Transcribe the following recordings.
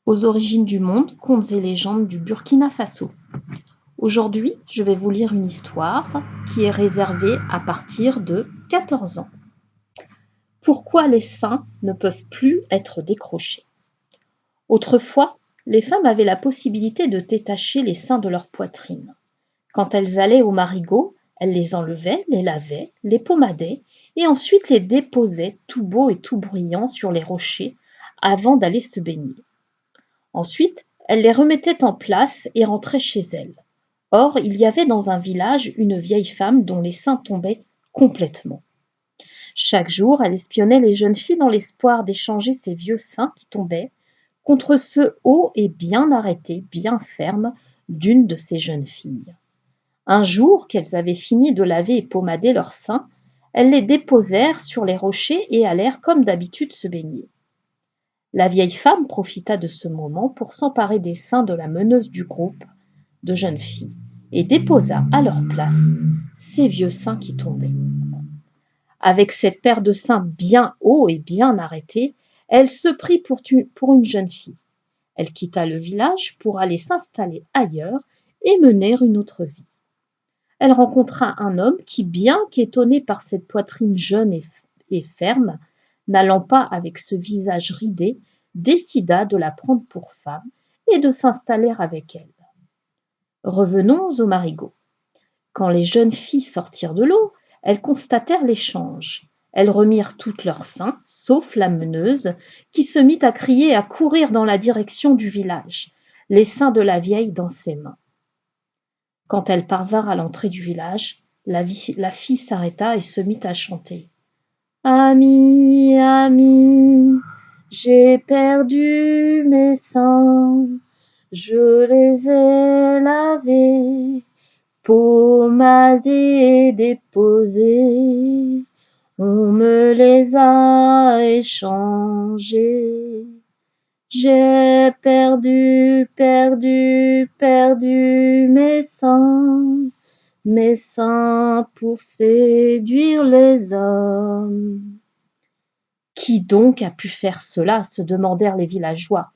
Aux origines du monde, contes et légendes du Burkina Faso. Aujourd'hui, je vais vous lire une histoire qui est réservée à partir de 14 ans. Pourquoi les seins ne peuvent plus être décrochés? Autrefois, les femmes avaient la possibilité de détacher les seins de leur poitrine. Quand elles allaient au marigot, elles les enlevaient, les lavaient, les pommadaient et ensuite les déposaient tout beaux et tout brillants sur les rochers avant d'aller se baigner. Ensuite, elle les remettait en place et rentrait chez elle. Or, il y avait dans un village une vieille femme dont les seins tombaient complètement. Chaque jour, elle espionnait les jeunes filles dans l'espoir d'échanger ces vieux seins qui tombaient contre feu haut et bien arrêté, bien ferme, d'une de ces jeunes filles. Un jour qu'elles avaient fini de laver et pommader leurs seins, elles les déposèrent sur les rochers et allèrent comme d'habitude se baigner. La vieille femme profita de ce moment pour s'emparer des seins de la meneuse du groupe de jeunes filles et déposa à leur place ces vieux seins qui tombaient. Avec cette paire de seins bien hauts et bien arrêtés, elle se prit pour une jeune fille. Elle quitta le village pour aller s'installer ailleurs et mener une autre vie. Elle rencontra un homme qui, bien qu'étonné par cette poitrine jeune et ferme, n'allant pas avec ce visage ridé, décida de la prendre pour femme et de s'installer avec elle. Revenons au marigot. Quand les jeunes filles sortirent de l'eau, elles constatèrent l'échange. Elles remirent toutes leurs seins, sauf la meneuse, qui se mit à crier et à courir dans la direction du village, les seins de la vieille dans ses mains. Quand elles parvinrent à l'entrée du village, la fille s'arrêta et se mit à chanter. « Ami, ami, j'ai perdu mes seins, je les ai lavés, pommadés et déposés, on me les a échangés. J'ai perdu, perdu, perdu mes seins pour séduire les hommes. » Qui donc a pu faire cela? Se demandèrent les villageois.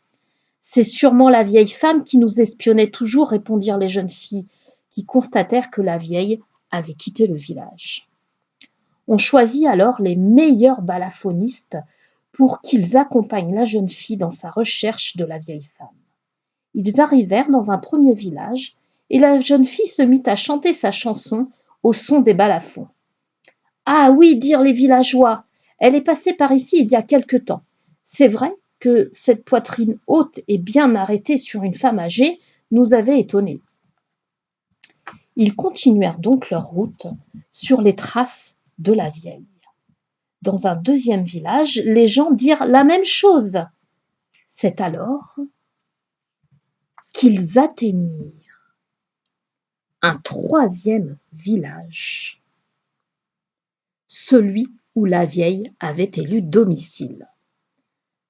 C'est sûrement la vieille femme qui nous espionnait toujours, répondirent les jeunes filles, qui constatèrent que la vieille avait quitté le village. On choisit alors les meilleurs balafónistes pour qu'ils accompagnent la jeune fille dans sa recherche de la vieille femme. Ils arrivèrent dans un premier village et la jeune fille se mit à chanter sa chanson au son des balafons. « Ah oui, dirent les villageois, elle est passée par ici il y a quelque temps. C'est vrai que cette poitrine haute et bien arrêtée sur une femme âgée nous avait étonnés. » Ils continuèrent donc leur route sur les traces de la vieille. Dans un deuxième village, les gens dirent la même chose. C'est alors qu'ils atteignirent un troisième village, celui où la vieille avait élu domicile.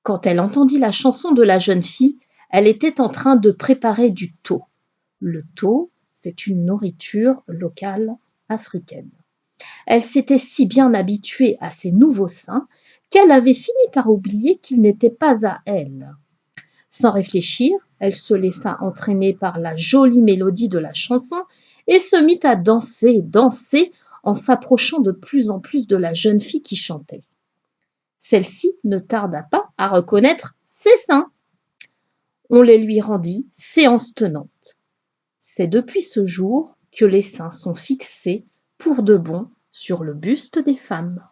Quand elle entendit la chanson de la jeune fille, elle était en train de préparer du thau. Le thau, c'est une nourriture locale africaine. Elle s'était si bien habituée à ces nouveaux seins qu'elle avait fini par oublier qu'ils n'étaient pas à elle. Sans réfléchir, elle se laissa entraîner par la jolie mélodie de la chanson et se mit à danser, en s'approchant de plus en plus de la jeune fille qui chantait. Celle-ci ne tarda pas à reconnaître ses seins. On les lui rendit séance tenante. C'est depuis ce jour que les seins sont fixés pour de bon sur le buste des femmes.